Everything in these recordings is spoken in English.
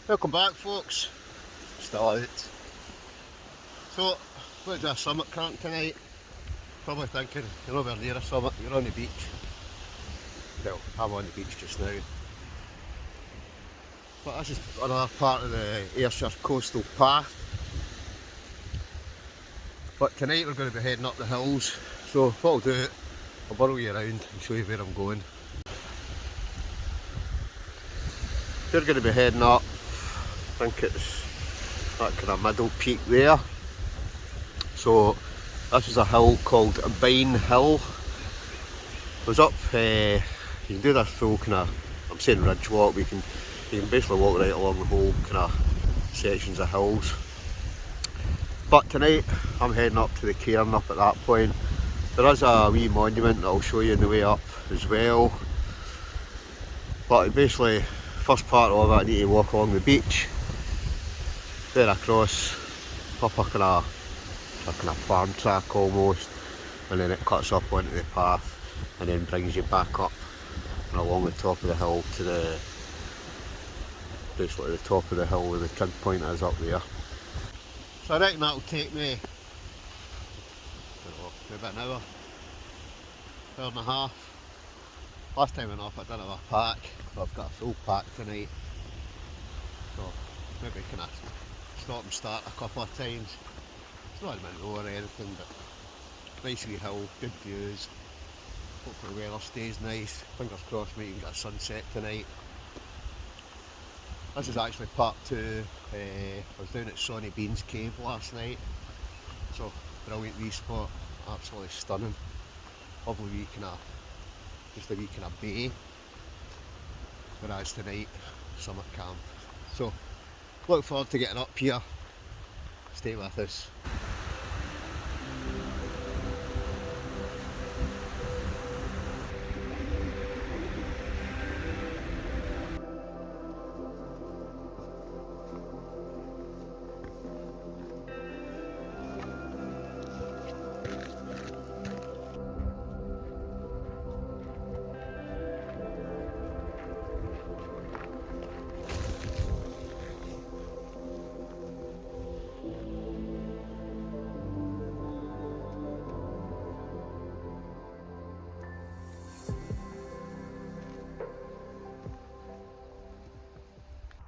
Welcome back, folks. Still out. So, we're doing a summit camp tonight. Probably thinking you're nowhere near a summit, you're on the beach. Well, I'm on the beach just now. But this is another part of the Ayrshire coastal path. But tonight we're going to be heading up the hills. So what I'll do, I'll borrow you around and show you where I'm going. We're going to be heading up, I think it's that kind of middle peak there. So this is a hill called Byne Hill. I was up, you can do this full kind of, I'm saying ridge walk, but you can basically walk right along the whole kind of sections of hills. But tonight I'm heading up to the cairn up at that point. There is a wee monument that I'll show you on the way up as well. But basically, first part of it, I need to walk along the beach, then across, up a kind of farm track almost, and then it cuts up onto the path and then brings you back up and along the top of the hill to basically the top of the hill where the trig point is up there. So I reckon that'll take me, maybe an hour and a half. Last time I went off I didn't have a pack, but I've got a full pack tonight. So maybe kind of stop and start a couple of times. It's not a minute or anything, but nice wee hill, good views. Hopefully the weather stays nice. Fingers crossed we can get a sunset tonight. This is actually part 2. I was down at Sawney Beans cave last night. So brilliant wee spot, absolutely stunning. Lovely wee kind of, just a wee kind of bay. Whereas tonight, summit camp. So look forward to getting up here. Stay with us.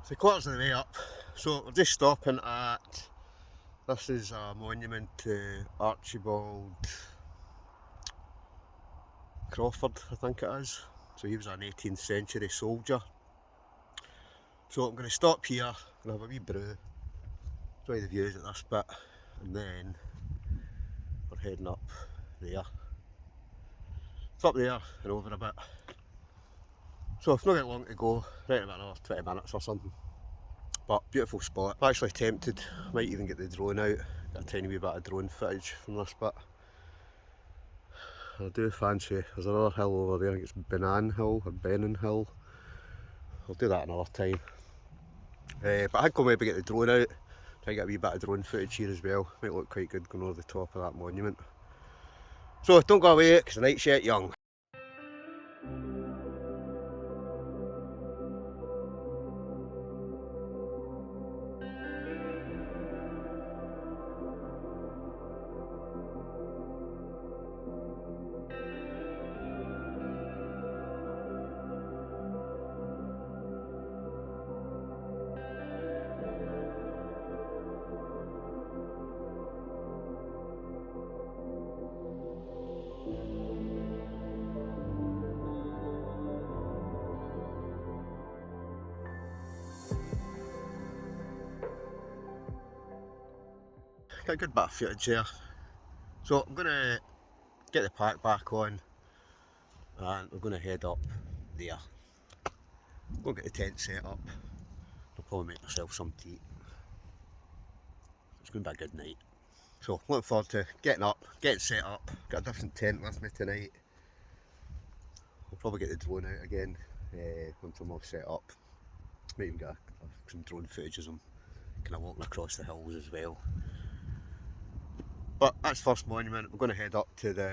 So quarters of the way up, so we're just stopping at, this is a monument to Archibald Crawford, I think it is. So he was an 18th century soldier. So I'm going to stop here, I'm going to have a wee brew, enjoy the views at this bit, and then we're heading up there. It's up there and over a bit. So I've not got long to go, right about another 20 minutes or something. But beautiful spot. I'm actually tempted, I might even get the drone out, get a tiny wee bit of drone footage from this bit. I do fancy, there's another hill over there, I think it's Byne Hill or Byne Hill. I'll do that another time. But I think I'll maybe get the drone out, try to get a wee bit of drone footage here as well. Might look quite good going over the top of that monument. So don't go away because the night's yet young. Got a good bit of footage there. So I'm going to get the pack back on and we're going to head up there. Go get the tent set up. I'll probably make myself some tea. It's going to be a good night. So looking forward to getting up, getting set up. Got a different tent with me tonight. I'll probably get the drone out again once I'm all set up. Might even get some drone footage as I'm kind of walking across the hills as well. But that's first monument. We're going to head up to the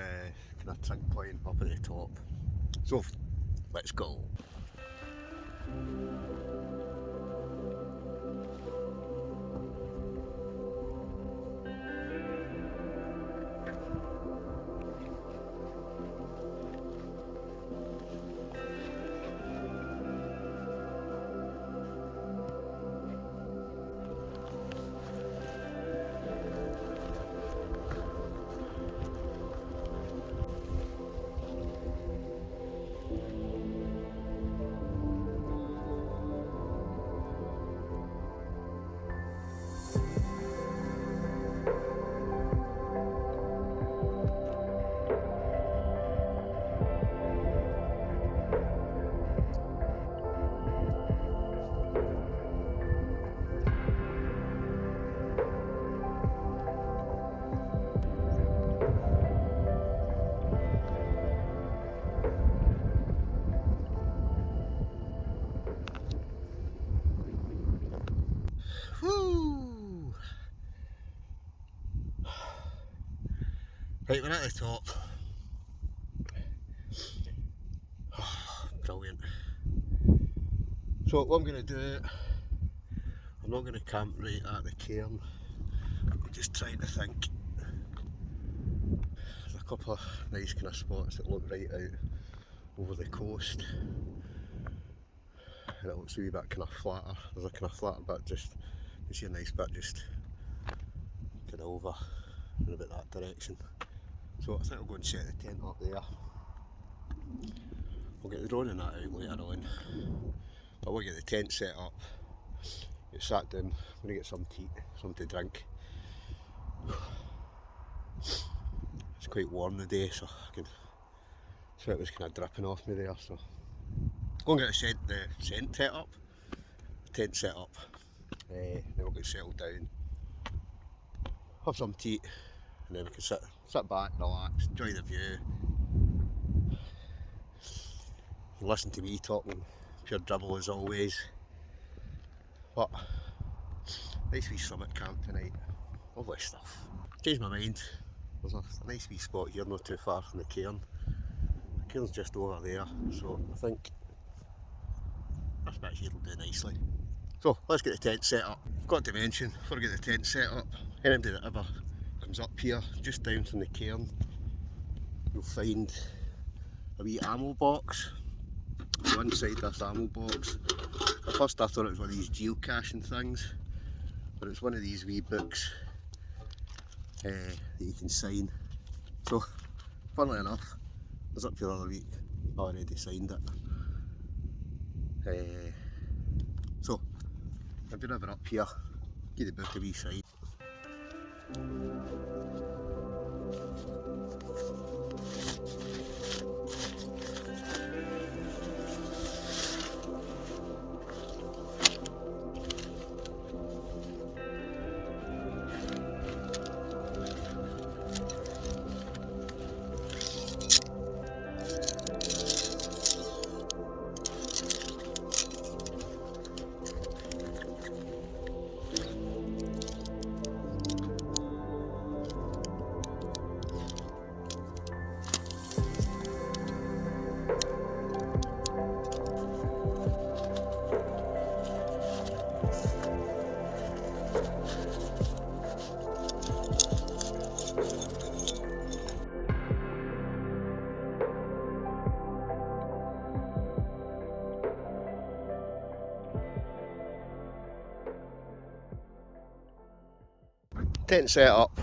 kind of trig point up at the top. So let's go. Whoo! Right, we're at the top. Brilliant. So what I'm going to do, I'm not going to camp right at the cairn. I'm just trying to think. There's a couple of nice kind of spots that look right out over the coast. And it looks a wee bit kind of flatter. There's a kind of flatter bit just, you see a nice bit just kind of over and about that direction. So I think I'll go and set the tent up there. We'll get the drone and that out later on. But we'll get the tent set up, get sat down, I'm going to get some tea, something to drink. It's quite warm today, so I can, sweat was kind of dripping off me there, so go and get the tent set up, then we'll get settled down, have some tea, and then we can sit back, relax, enjoy the view, listen to me talking pure dribble as always. But nice wee summit camp tonight, lovely stuff. Changed my mind, there's a nice wee spot here not too far from the cairn. The cairn's just over there, so I think this bit here will do nicely. So let's get the tent set up. I've got to mention, before I get the tent set up, anybody that ever comes up here, just down from the cairn, you'll find a wee ammo box. So inside this ammo box, at first I thought it was one of these geocaching things, but it's one of these wee books that you can sign. So funnily enough, I was up here the other week, I already signed it. So if you're ever up here, give the book a wee sign. Tent set up.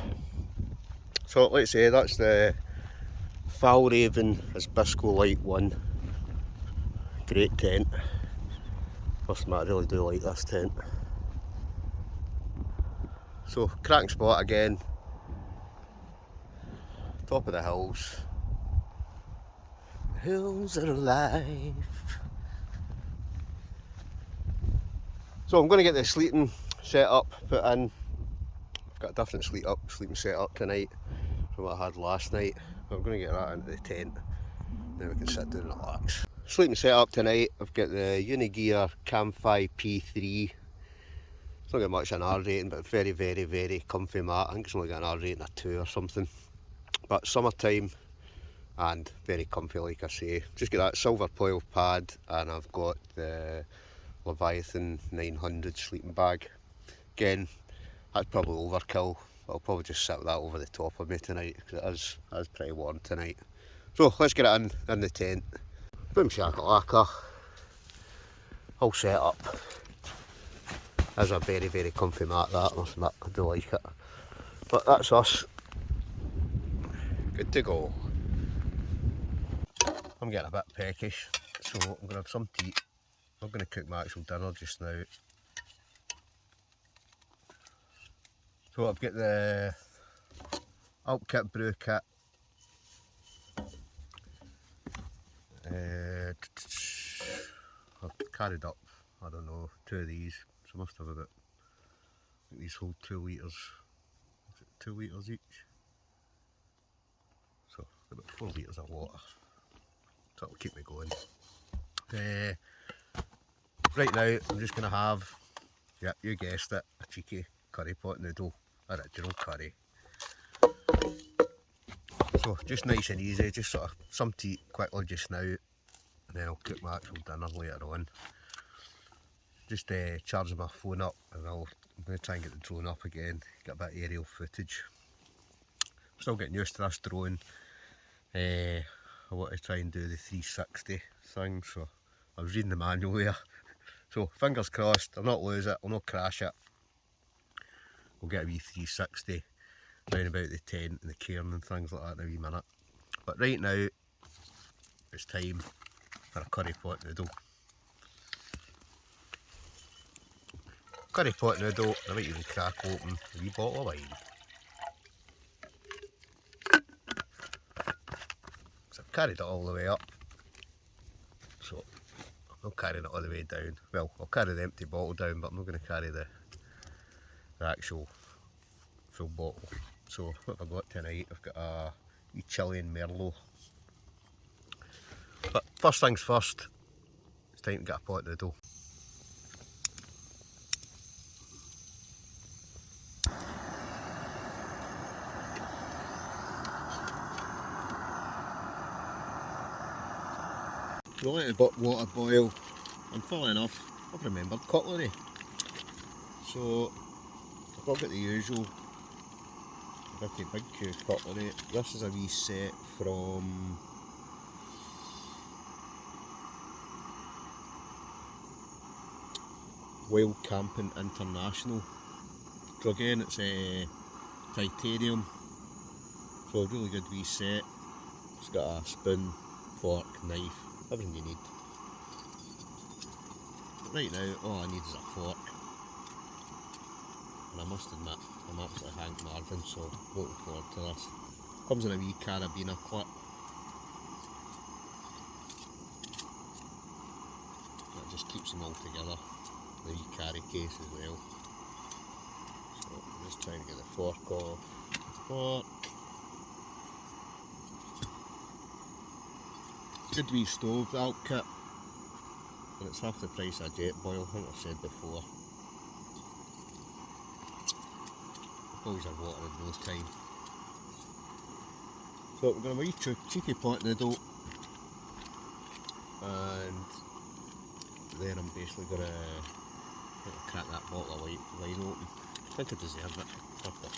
So let's say that's the Fjallraven Asbisko Lite 1. Great tent. First I really do like this tent. So cracking spot again. Top of the hills. The hills are alive. So I'm going to get the sleeping set up put in. I've got a different sleeping set up tonight from what I had last night. I'm going to get that into the tent, then we can sit down and relax. Sleeping set up tonight, I've got the Unigear Camfi P3. It's not got much an R rating, but very, very, very comfy mat. I think it's only got an R rating of 2 or something. But summertime and very comfy, like I say. Just got that silver foil pad, and I've got the Leviathan 900 sleeping bag. Again, that's probably overkill. I'll probably just sit with that over the top of me tonight, because it is pretty warm tonight. So let's get it in the tent. Boom shakalaka. All set up. That's a very, very comfy mat, that. I do like it. But that's us. Good to go. I'm getting a bit peckish, so I'm going to have some tea. I'm going to cook my actual dinner just now. So I've got the Alt Kit Brew Kit. I've carried up, I don't know, 2 of these. So I must have about, I think these hold 2 litres. Is it 2 litres each? So about 4 litres of water. So that'll keep me going. Right now I'm just going to have Yep, you guessed it, a cheeky curry pot noodle, original curry. So just nice and easy, just sort of something to eat quickly just now, and then I'll cook my actual dinner later on. Just charging my phone up, and I'm going to try and get the drone up again, get a bit of aerial footage. Still getting used to this drone. I want to try and do the 360 thing, so I was reading the manual there. So fingers crossed, I'll not lose it, I'll not crash it. We'll get a wee 360 round about the tent and the cairn and things like that in a wee minute. But right now, it's time for a curry pot noodle. Curry pot noodle, I might even crack open a wee bottle of wine. So I've carried it all the way up, so I'm not carrying it all the way down. Well, I'll carry the empty bottle down, but I'm not going to carry the actual full bottle. So what have I got tonight? I've got a wee Chilean Merlot. But first things first, it's time to get a pot noodle. So I let the water boil, and funnily enough, I've remembered cutlery. So I've got the usual big Q cutlery. This is a wee set from Wildcamping International. So again, it's a titanium, so a really good wee set. It's got a spoon, fork, knife, everything you need. But right now, all I need is a fork, and I must admit, I'm absolutely Hank Marvin, so looking forward to this. Comes in a wee carabiner clip. That just keeps them all together. The wee carry case as well. So I'm just trying to get the fork off. Fork. Good wee stove, the alt kit, and it's half the price of a jet boil, I think I've said before. Boils our water in no time. So we're going to have a wee cheeky pot noodle, and then I'm basically going to crack that bottle of wine open. I think I deserve it after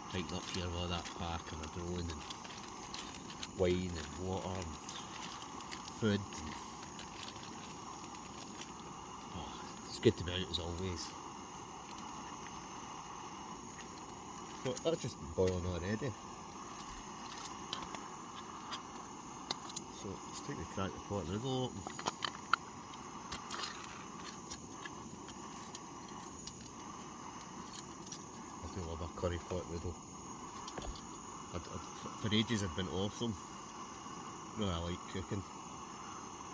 hiking up here with all that pack and a drone and wine and water and food. And, oh, it's good to be out as always. So that's just boiling already. So let's take the crack the pot noodle open. I do love a curry pot noodle. For ages I've been off them. No, I like cooking,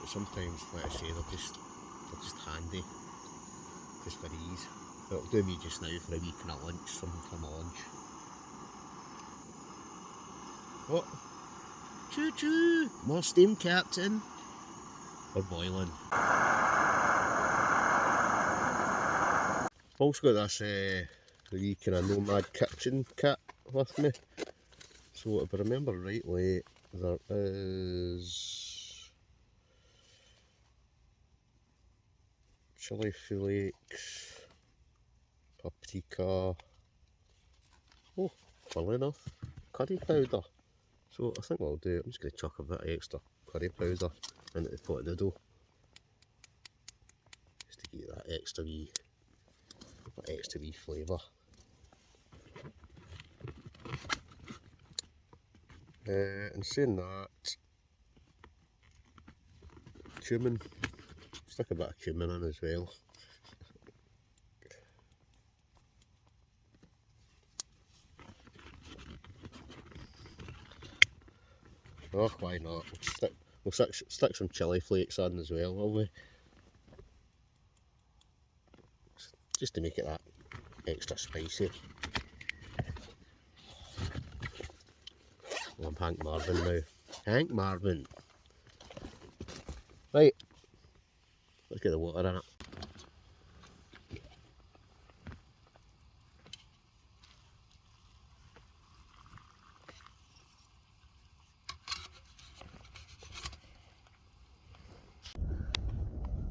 but sometimes, like I say, they're just handy, just for ease. But it'll do me just now for a week and a lunch, something for my lunch. What? Choo choo! More steam, Captain. We're boiling. I've also got this wee kind of nomad kitchen kit with me. So if I remember rightly, there is chili flakes, paprika, oh, funnily enough, curry powder. So I think what I'll do, I'm just going to chuck a bit of extra curry powder into the pot noodle, just to get that extra wee flavour. And saying that, cumin, stick a bit of cumin in as well. Oh, why not? We'll stick some chili flakes in as well, will we? Just to make it that extra spicy. Well, I'm Hank Marvin now. Hank Marvin. Right, let's get the water in it.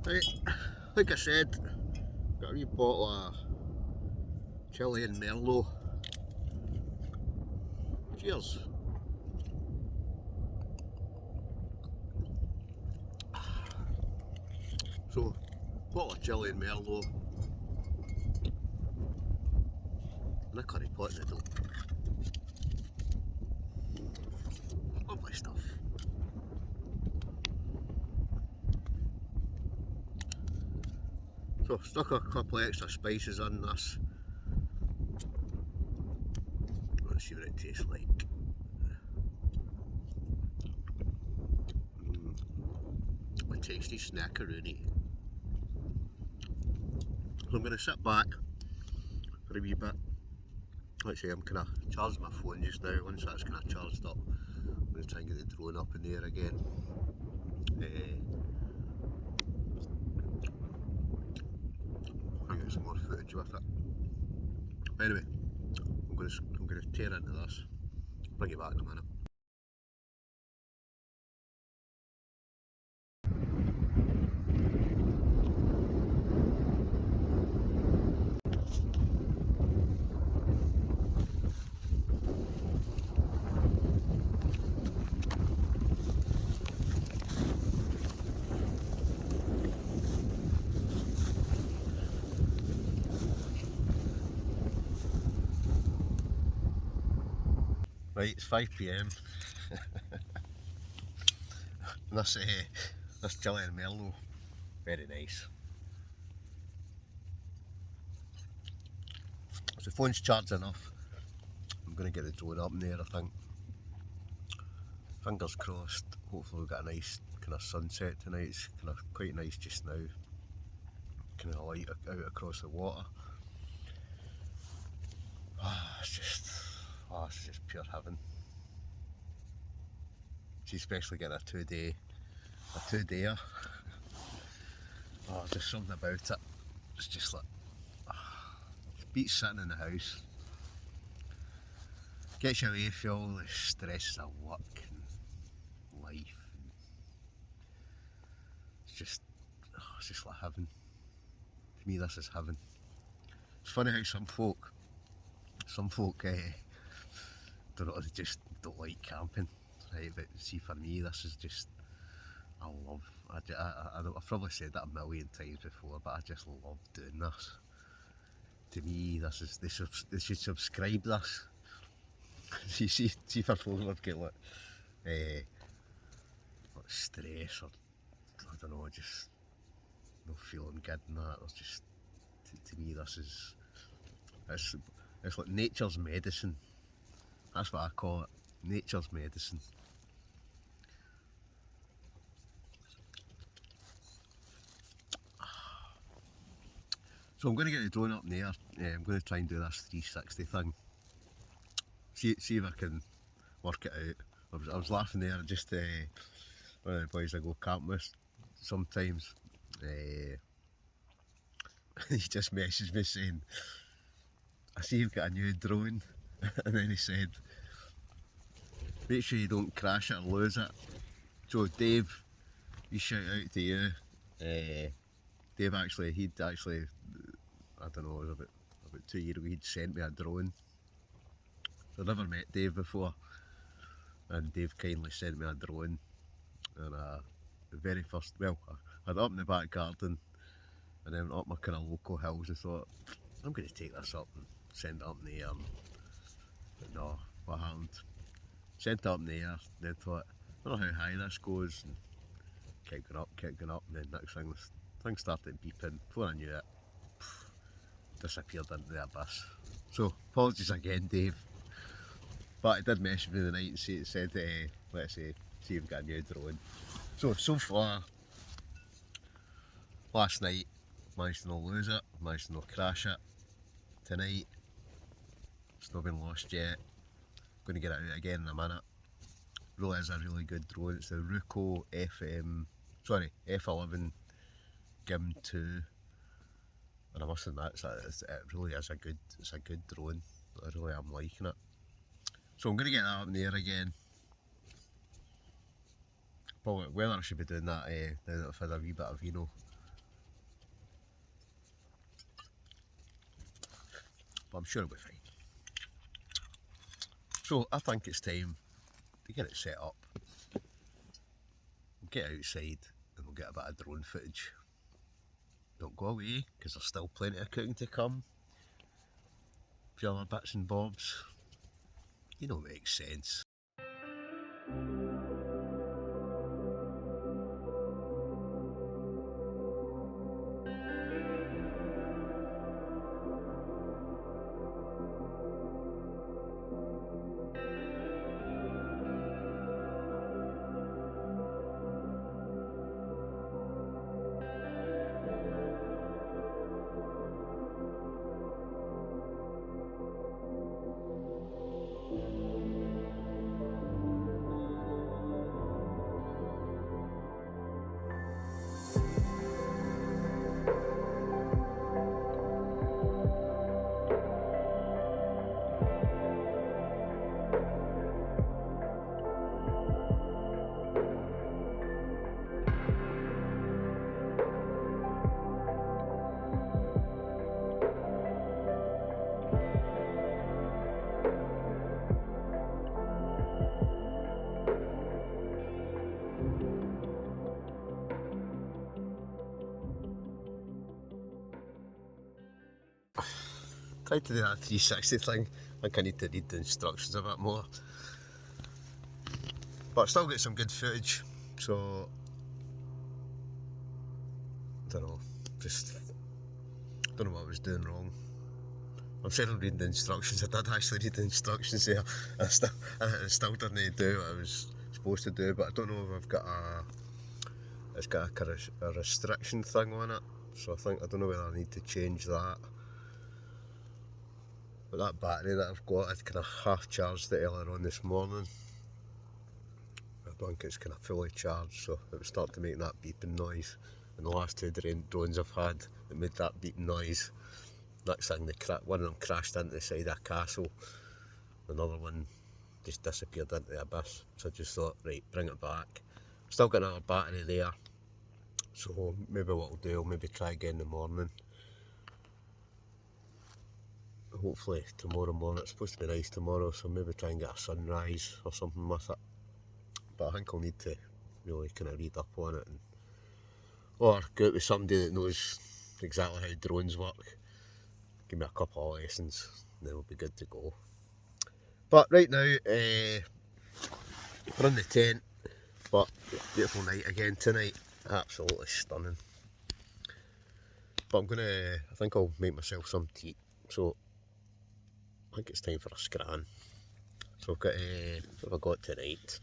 Right, like I said, got a wee bottle of Chilean Merlot. Cheers. So, bottle of Chilean Merlot and a curry pot noodle. Lovely stuff. So, stuck a couple of extra spices in this. Let's see what it tastes like. A tasty snackaroonie. So I'm going to sit back for a wee bit. Like I say, I'm kind of charging my phone just now. Once that's kind of charged up, I'm going to try and get the drone up in the air again. I'll get some more footage with it. Anyway, I'm going to tear into this. Bring it back in a minute. Right, it's 5 PM. And this Chilean Merlot, very nice. So the phone's charged enough. I'm going to get the drone up in there, I think. Fingers crossed. Hopefully we'll get a nice kind of sunset tonight. It's kind of quite nice just now. Kind of light out across the water. It's just pure heaven. See, especially getting a two-dayer. Just something about it. It's just like, it beats sitting in the house. Gets you away from all the stresses of work and life. And it's just like heaven. To me, this is heaven. It's funny how some folk don't know, they just don't like camping, right? But see, for me, this is just, I've probably said that a million times before, but I just love doing this. To me, this is, they should subscribe this. see for folk who've got like stress or, I don't know, just not feeling good and that. It's just, to me, this is, it's like nature's medicine. That's what I call it, nature's medicine. So I'm going to get the drone up in the air. I'm going to try and do this 360 thing. See if I can work it out. I was laughing there, just one of the boys I go camping with sometimes, he just messaged me saying, I see you've got a new drone, and then he said, make sure you don't crash it or lose it. So Dave, we shout out to you. Dave he'd actually, I don't know, it was about 2 years ago, he'd sent me a drone. I'd never met Dave before, and Dave kindly sent me a drone. And the very first, well, I had it up in the back garden, and then up my kind of local hills, and thought, I'm going to take this up and send it up in the air. But no, what happened? Sent it up in the air, then thought, I don't know how high this goes, and kept going up, and then next thing, things started beeping. Before I knew it, disappeared into the abyss. So, apologies again, Dave. But I did message me the night and said, let's say, see if we've got a new drone. So far, last night, managed to not lose it, managed to not crash it. Tonight, it's not been lost yet. Going to get it out again in a minute. Really is a really good drone. It's the Ruko F11 GIM2. And I must admit, it really is a good drone. I really am liking it. So I'm going to get that up in the air again. Probably whether I should be doing that now that I've had a wee bit of vino, but I'm sure it'll be fine. So I think it's time to get it set up, get outside, and we'll get a bit of drone footage. Don't go away, because there's still plenty of cooking to come. A few other bits and bobs. You know, it makes sense. Tried to do that 360 thing. I think I need to read the instructions a bit more. But I still get some good footage, so I don't know, just don't know what I was doing wrong. I'm sure I'm reading the instructions. I did actually read the instructions there. I still didn't do what I was supposed to do, but I don't know if I've got it's got a restriction thing on it, so I don't know whether I need to change that. But that battery that I've got, I'd kind of half charged it earlier on this morning. I don't think it's kind of fully charged, so it would start to make that beeping noise. And the last two drones I've had, it made that beeping noise. Next thing, one of them crashed into the side of a castle. Another one just disappeared into the abyss. So I just thought, right, bring it back. Still got another battery there. So maybe what I'll do, I'll maybe try again in the morning. Hopefully tomorrow morning. It's supposed to be nice tomorrow, so maybe try and get a sunrise or something with it. But I think I'll need to really kind of read up on it, or go out with somebody that knows exactly how drones work. Give me a couple of lessons, and then we'll be good to go. But right now, we're in the tent, but beautiful night again tonight. Absolutely stunning. But I think I'll make myself some tea. So I think it's time for a scran. So I've got, what have I got tonight?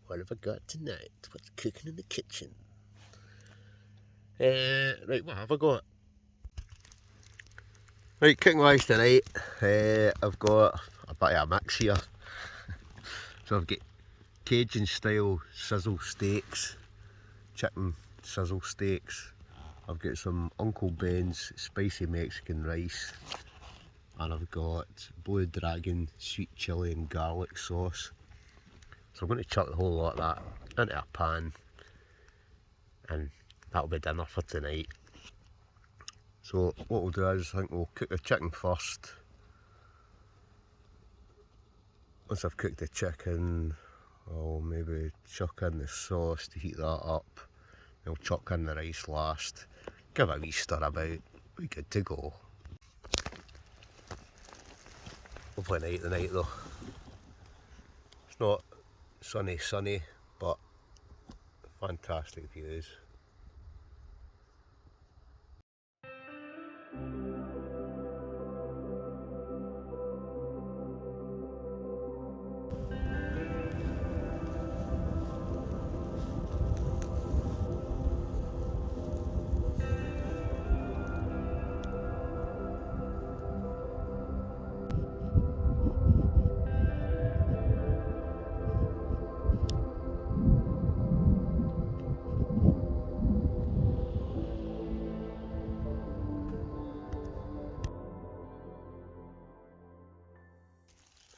What have I got tonight? What's cooking in the kitchen? Right, what have I got? Right, cooking wise tonight, I've got a bit of a mix here. So I've got Cajun style sizzle steaks, chicken sizzle steaks. I've got some Uncle Ben's spicy Mexican rice, and I've got Blue Dragon sweet chilli and garlic sauce. So I'm going to chuck the whole lot of that into a pan, and that'll be dinner for tonight. So what we'll do is, I think we'll cook the chicken first. Once I've cooked the chicken, I'll maybe chuck in the sauce to heat that up. Then I'll chuck in the rice last. Give it a wee stir about. Be good to go. Lovely night tonight though. It's not sunny, but fantastic views.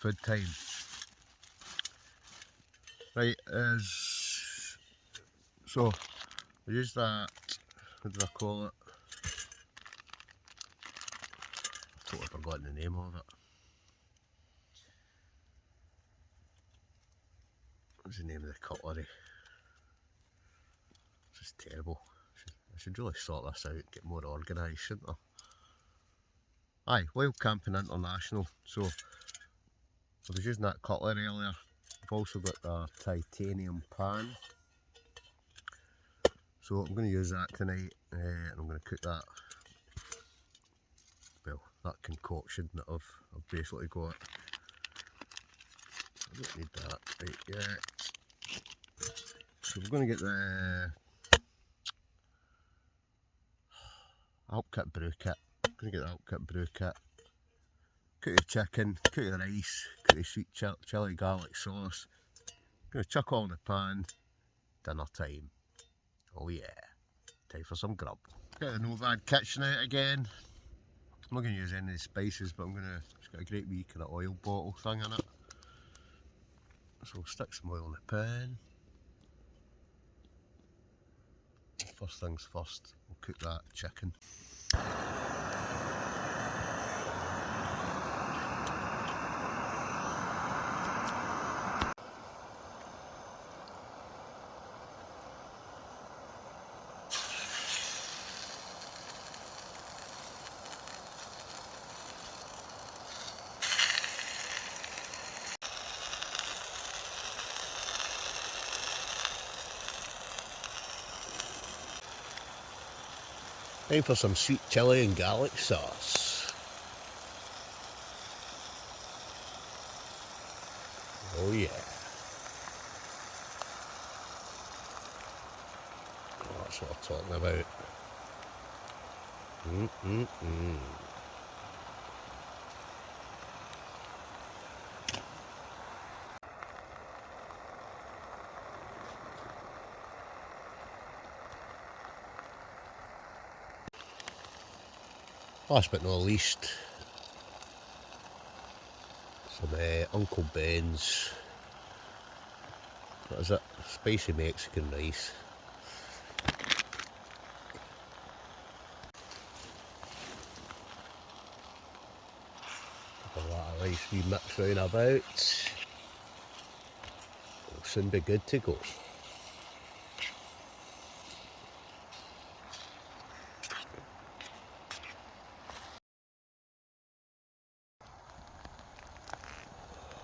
Food time. Right, so I use that, what do I call it? forgotten the name of it. What's the name of the cutlery? It's just terrible. I should really sort this out, get more organised, shouldn't I? Aye, Wild Camping International. So I was using that cutlery earlier. I've also got the titanium pan. So I'm going to use that tonight, and I'm going to cook that. Well, that concoction that I've basically got. I don't need that right yet. So we're going to get the Alp Kit brew kit. I'm going to get the Alp Kit brew kit. Cook your chicken, cook your rice, cook your sweet chili garlic sauce. Going to chuck all in the pan. Dinner time. Oh yeah. Time for some grub. Get the Novad kitchen out again. I'm not going to use any of the spices, but it's got a great wee kind of oil bottle thing in it. So we'll stick some oil in the pan. First things first, we'll cook that chicken. Time for some sweet chili and garlic sauce. Oh yeah. Oh, that's what I'm talking about. Last but not least, some Uncle Ben's, what is it, spicy Mexican rice. A lot of rice we mix round about. It'll soon be good to go.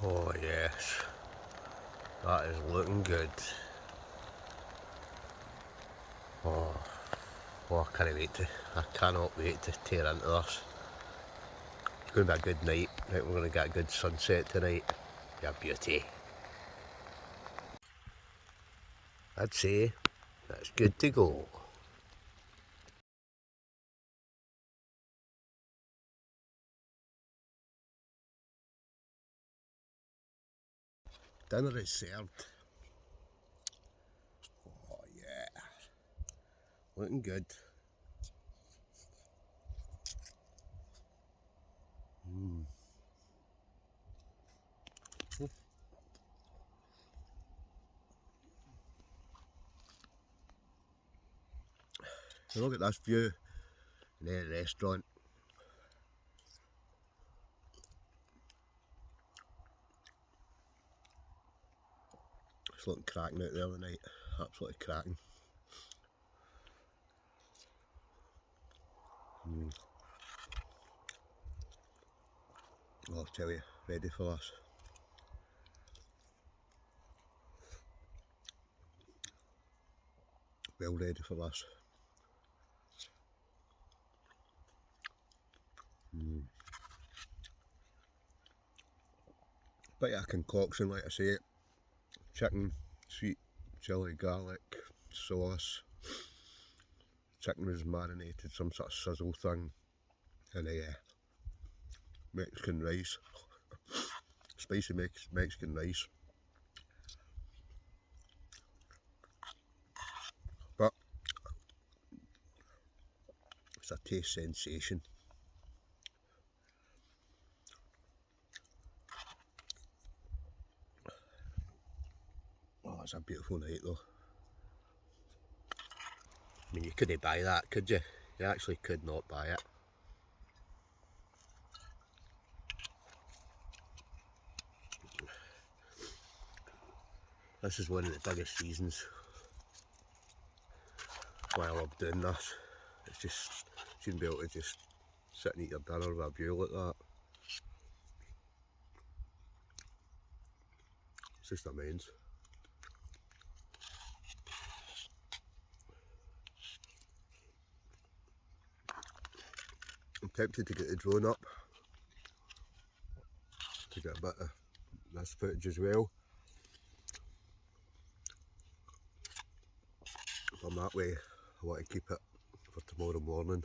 Oh yes, that is looking good. Oh, I cannot wait to tear into this. It's going to be a good night. Right, we're going to get a good sunset tonight. Be a beauty. I'd say that's good to go. Dinner is served. Oh yeah, looking good. Look at this view in the restaurant. It's looking cracking out there tonight. Absolutely cracking. Oh, I'll tell you, ready for this. Well ready for this. Bit of a concoction, like I say. Chicken, sweet chili garlic sauce. Chicken was marinated, some sort of sizzle thing, and Mexican rice, spicy Mexican rice. But it's a taste sensation. Oh, it's a beautiful night though. I mean, you couldn't buy that, could you? You actually could not buy it. This is one of the biggest reasons why I love doing this. It's just, shouldn't be able to just sit and eat your dinner with a view like that. It's just immense. I'm tempted to get the drone up to get a bit of this footage as well. From that way, I want to keep it for tomorrow morning.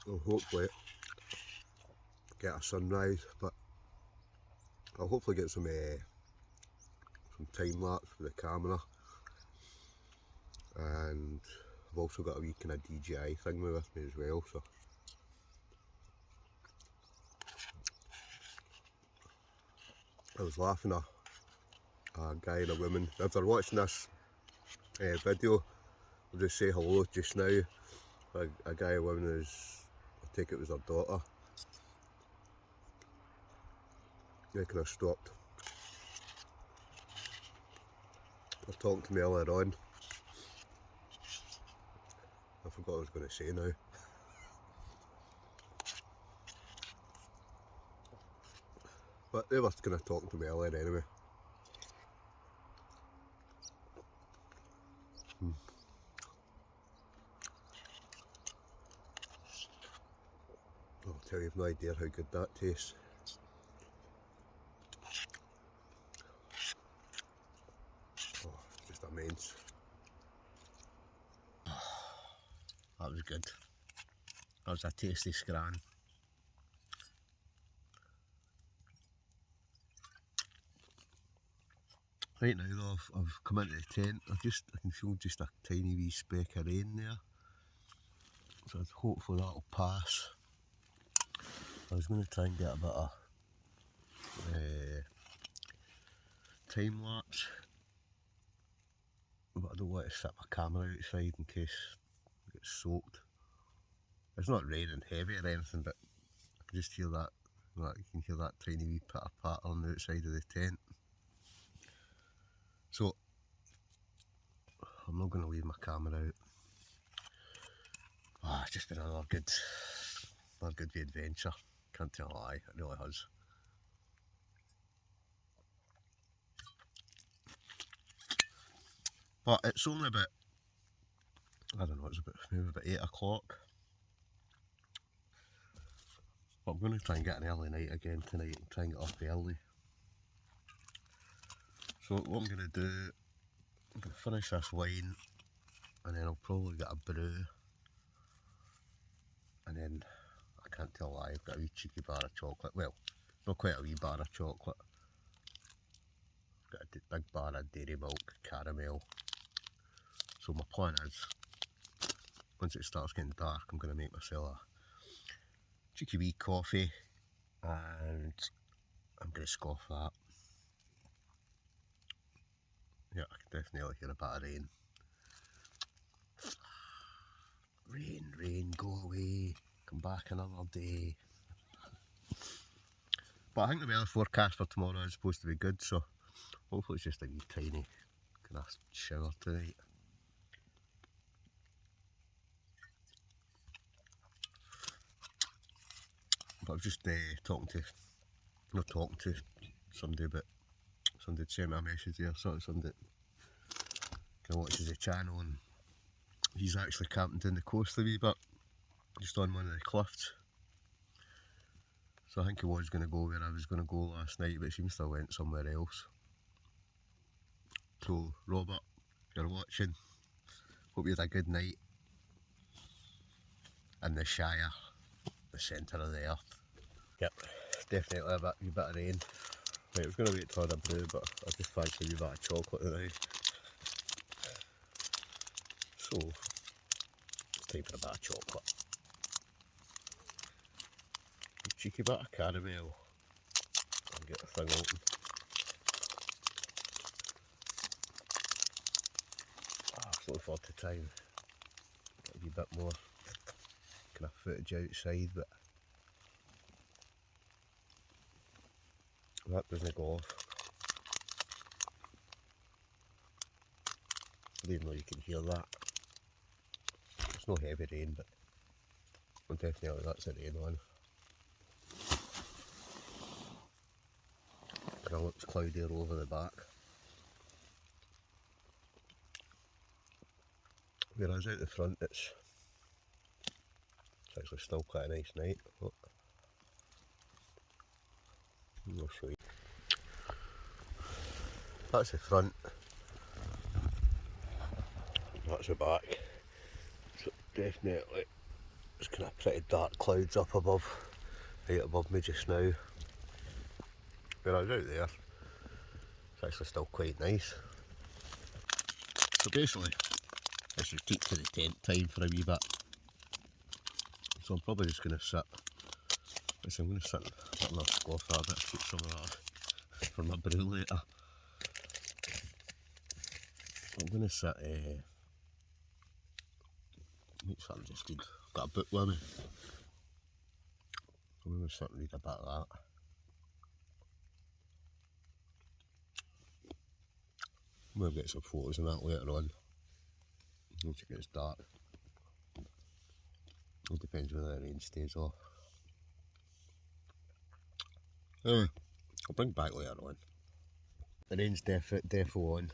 I'll hopefully get a sunrise, but I'll hopefully get some time lapse with the camera, and I've also got a wee kind of DJI thing with me as well. So I was laughing at a guy and a woman. If they're watching this video, I'll just say hello just now. A guy and a woman is, I take it was their daughter. They kind of stopped. They're talking to me earlier on. I forgot what I was going to say now. But they were kind of talking to me earlier anyway. I'll tell you, I've no idea how good that tastes. Oh, it's just immense. That was good. That was a tasty scran. Right now though, I've come into the tent. I can feel just a tiny wee speck of rain there. So hopefully that'll pass. I was going to try and get a bit of time lapse, but I don't want to set my camera outside in case it gets soaked. It's not raining heavy or anything, but I can just hear that, you can hear that tiny wee pitter patter on the outside of the tent. So I'm not going to leave my camera out. It's just been another good wee adventure. Can't tell a lie, it really has. But it's only about, I don't know, it's maybe about 8 o'clock. But I'm going to try and get an early night again tonight and try and get up early. So what I'm going to do, I'm going to finish this wine and then I'll probably get a brew. And then, I can't tell a lie, I've got a wee cheeky bar of chocolate. Well, not quite a wee bar of chocolate. I've got a big bar of dairy milk, caramel. So my plan is, once it starts getting dark, I'm going to make myself a cheeky wee coffee and I'm going to scoff that. Yeah, I can definitely hear a bit of rain. Rain, rain, go away, come back another day. But I think the weather forecast for tomorrow is supposed to be good, so hopefully it's just a wee tiny kind of shower tonight. But I was just somebody about, somebody had sent me a message there, somebody kind of watches the channel, and he's actually camping down the coast a wee bit, just on one of the cliffs. So I think he was going to go where I was going to go last night, but he seems to have went somewhere else. So Robert, if you're watching, hope you had a good night in the Shire, the centre of the earth. Yep, definitely a wee bit of rain. Right, I was going to wait till I had a brew, but I just fancy a wee bit of chocolate now. So, it's time for a bit of chocolate. A cheeky bit of caramel. I'll get the thing open. I'm looking forward to trying get a wee bit more kind of footage outside, but That doesn't go off. I don't even know you can hear that. It's no heavy rain, but definitely that's a rain on. And it looks cloudier over the back. Whereas out the front it's actually still quite a nice night. Oh. I'll show you. That's the front. That's the back. So definitely there's kind of pretty dark clouds up above, right above me just now. Whereas out there it's actually still quite nice. So basically I should keep to the tent time for a wee bit. So I'm probably just going to sit. I'm going to sit on my squash rabbit, keep some of that for my brew later. I'm going to sit, make sure I'm just read. I've got a book with me. I'm going to sit and read a bit of that. I'm going to get some photos of that later on, once it gets dark. It depends whether the rain stays off. Anyway, I'll bring back later on. The rain's defo on.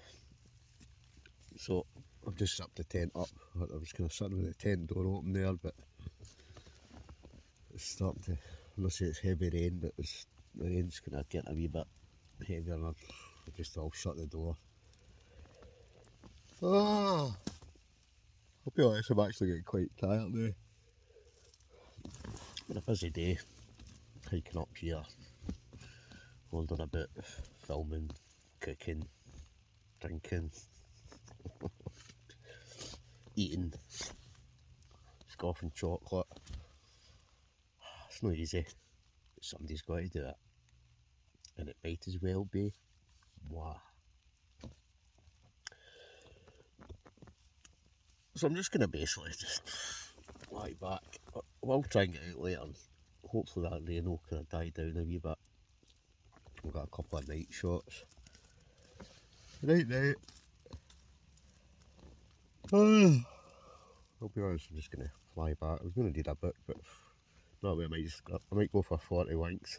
So I've just set the tent up. I was kind of sitting with the tent door open there, but it's starting to, I'm not saying it's heavy rain, but the rain's kind of getting a wee bit heavier and I've just all shut the door. Ah, I'll be honest, I'm actually getting quite tired now. It's been a busy day, hiking up here, wandering about, filming, cooking, drinking, eating, scoffing chocolate. It's not easy, but somebody's got to do it, and it might as well be moi. So I'm just going to basically just lie back. I will try and get out later and hopefully that rain will kind of die down a wee bit. We've got a couple of night shots. Night night. I'll be honest, I'm just going to fly back. I was going to do that book, but no way, I might go for 40 wanks.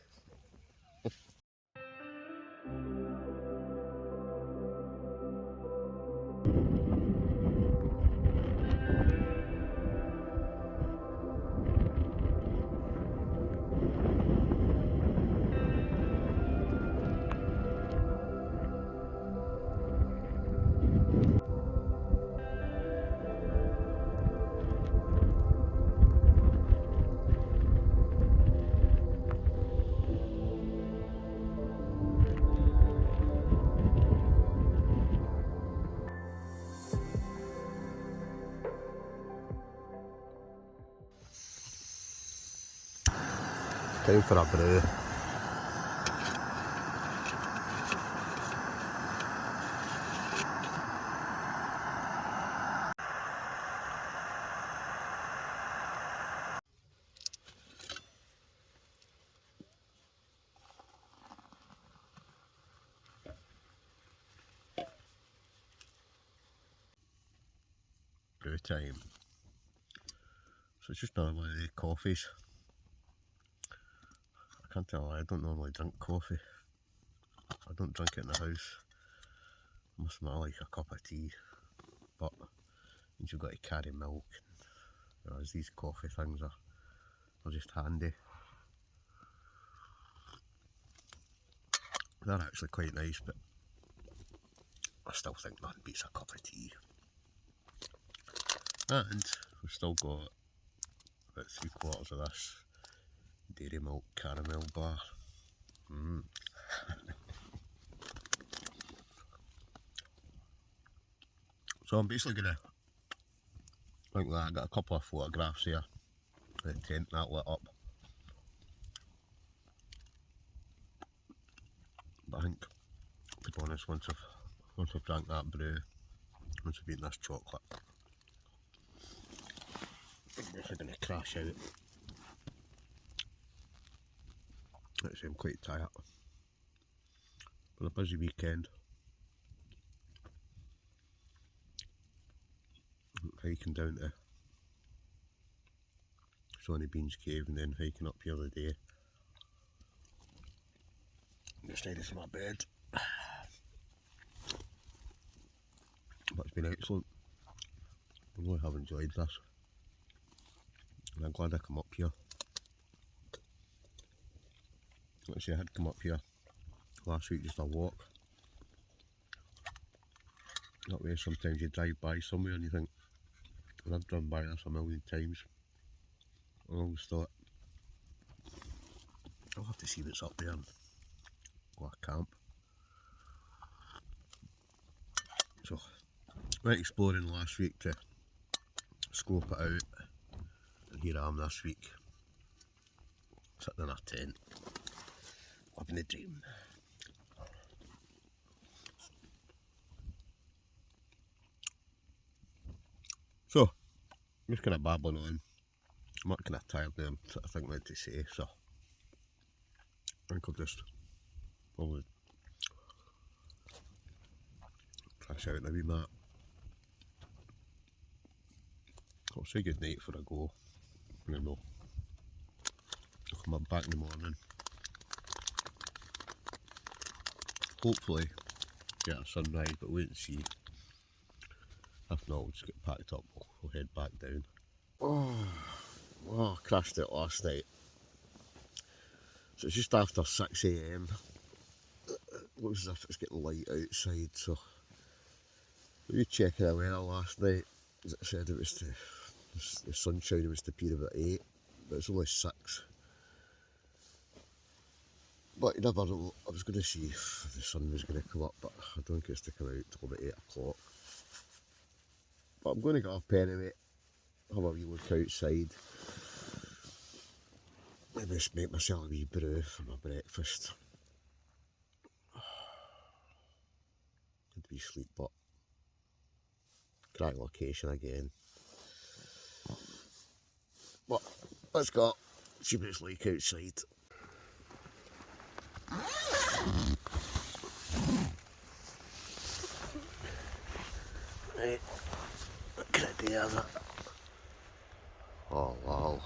Time for a brew. Brew time. So it's just another one of the coffees. I can't tell, I don't normally drink coffee. I don't drink it in the house. I must smell like a cup of tea, but means you've got to carry milk, whereas these coffee things are just handy. They're actually quite nice, but I still think nothing beats a cup of tea. And we've still got about 3/4 of this dairy milk caramel bar. So I'm basically gonna, like that, I got a couple of photographs here of the tent that lit up. But I think, to be honest, once I've drank that brew, once I've eaten this chocolate, I'm definitely going to crash out. Actually, I'm quite tired. Been a busy weekend. Hiking down to Sawney Beans cave and then hiking up here today. I'm just ready for my bed. But it's been excellent. I really have enjoyed this. And I'm glad I come up here. Like I say, I had come up here last week just a walk. That way sometimes you drive by somewhere and you think, and I've driven by this a million times. I always thought, I'll have to see what's up there and go a camp. So, went exploring last week to scope it out, and here I am this week, sitting in a tent, living the dream. So, I'm just kind of babbling on. I'm not kind of tired there, I'm trying to think what to say, so I think I'll just probably crash out in a wee mat. I'll say good night before I go, and then I'll come up back in the morning. Hopefully get a sunrise, but wait and see. If not, we'll just get packed up, we'll head back down. Oh, I crashed out last night. So it's just after 6 AM. It looks as if it's getting light outside, so we were checking the weather last night. As it said, it was the sunshine was to appear about 8, but it's only 6. But you never know. I was going to see if the sun was going to come up, but I don't think it's to come out till about 8 o'clock. But I'm going to get up anyway, have a wee look outside. Maybe just make myself a wee brew for my breakfast. Good wee sleep, but crack location again. But let's go, see what it's like outside. Right, what kind of day is it? Oh wow,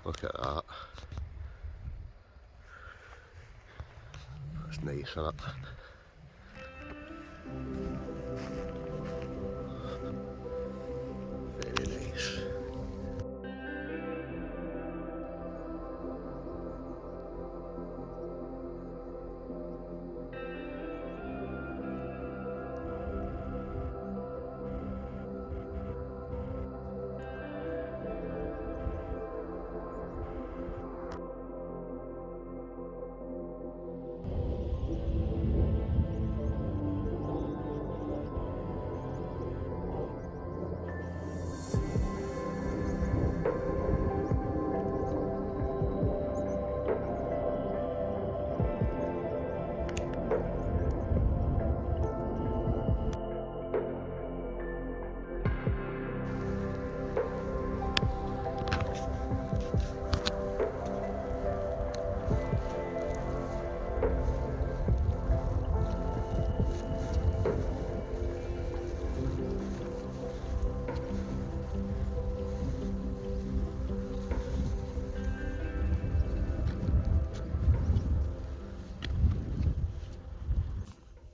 look at that. That's nice, isn't it? Very nice.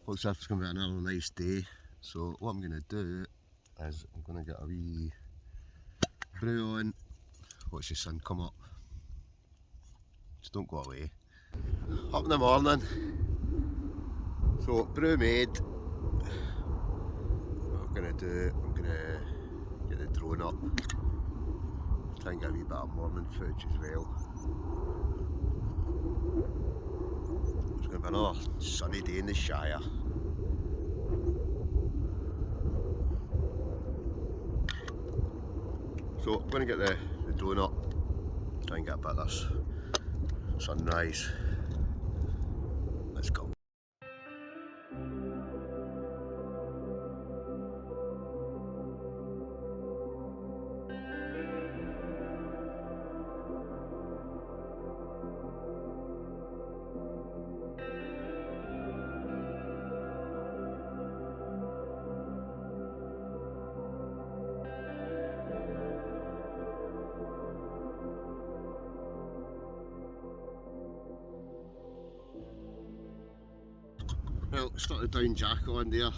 Looks like it's going to be another nice day, so what I'm going to do is I'm going to get a wee brew on, watch the sun come up, just don't go away. Up in the morning, so brew made. What I'm going to do, I'm going to get the drone up, try and get a wee bit of morning footage as well. It's going to be another sunny day in the Shire. So I'm going to get the drone up, try and get a bit of this sunrise. Let's go. stuck the down jacket on there,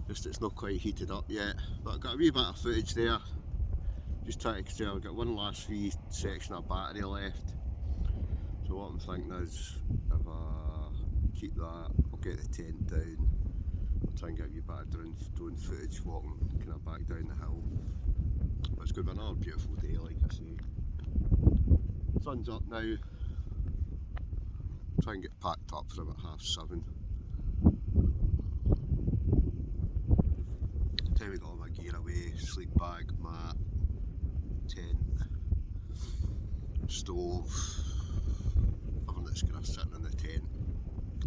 just it's not quite heated up yet, but I've got a wee bit of footage there, just trying to tell. I've got one last wee section of battery left, so what I'm thinking is if I keep that, I'll get the tent down, I'll try and get a wee bit of drone footage walking kind of back down the hill. But it's going to be another beautiful day, like I say. Sun's up now. Try and get packed up for about 7:30. Time we got all my gear away, sleep bag, mat, tent, stove, everything that's kind of sitting in the tent.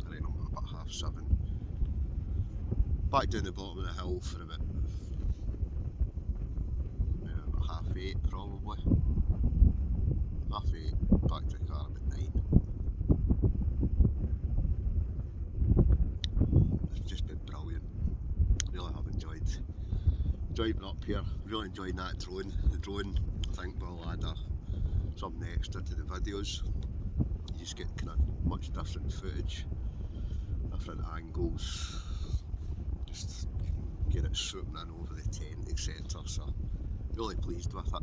I reckon I'm about 7:30. Back down the bottom of the hill for about 8:30 probably. 8:30, back to the car about 9. It's just been brilliant. Really have enjoyed being up here. Really enjoying that drone. The drone, I think, will add something extra to the videos. You just get kind of much different footage, different angles. Just get it swooping in over the tent, etc. So really pleased with it.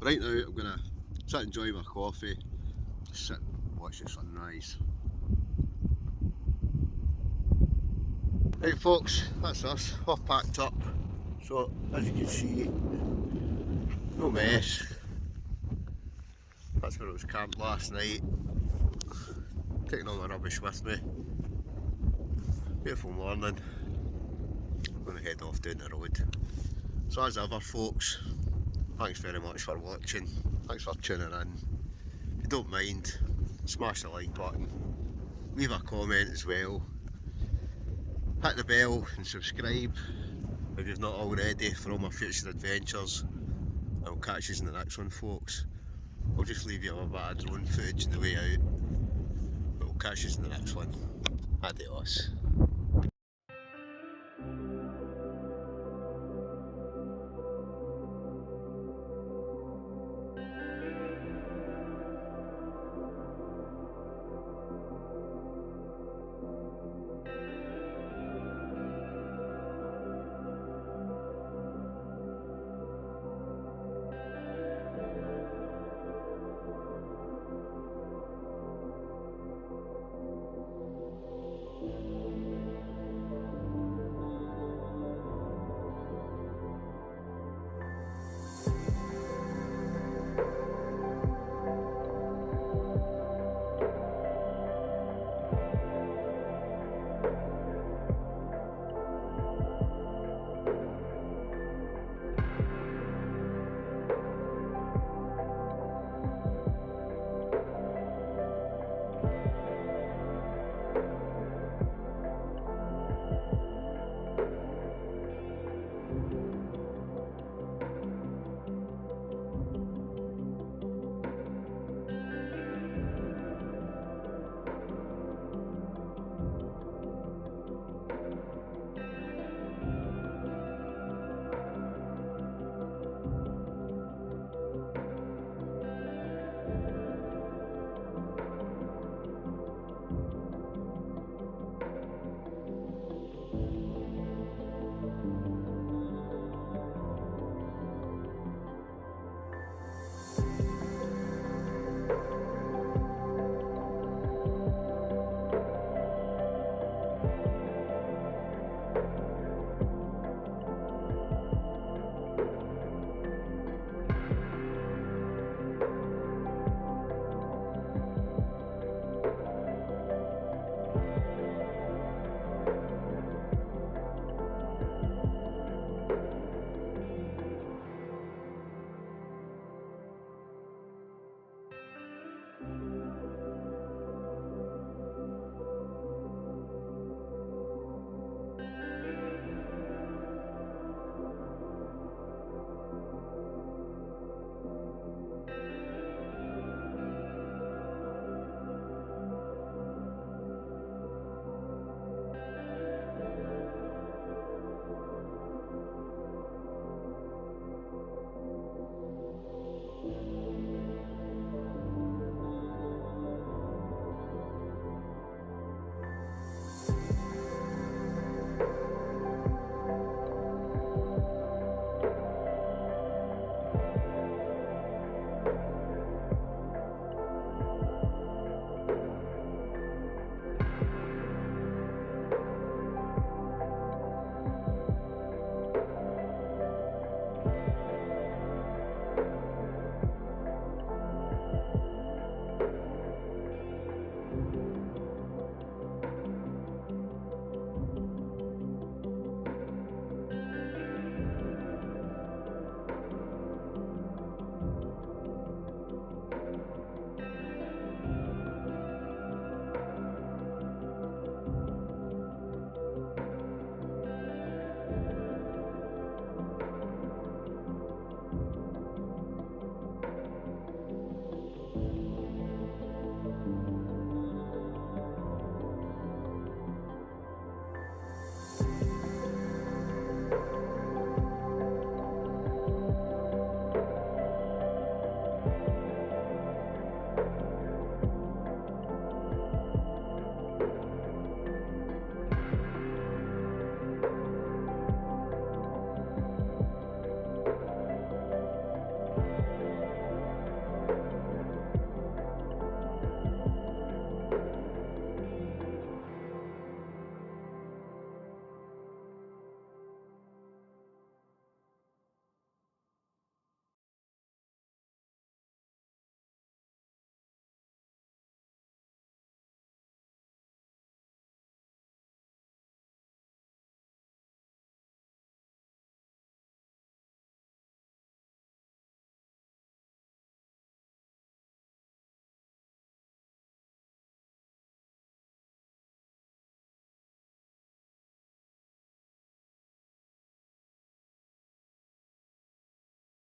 Right now I'm going to sit and enjoy my coffee, just sit and watch the sunrise. Right folks, that's us, all packed up. So as you can see, no mess. That's where I was camped last night. Taking all my rubbish with me. Beautiful morning. I'm going to head off down the road. So as ever folks, thanks very much for watching. Thanks for tuning in. If you don't mind, smash the like button. Leave a comment as well. Hit the bell and subscribe if you've not already for all my future adventures. I'll catch you in the next one folks. I'll just leave you a bit of drone footage on the way out. But we'll catch you in the next one. Adios.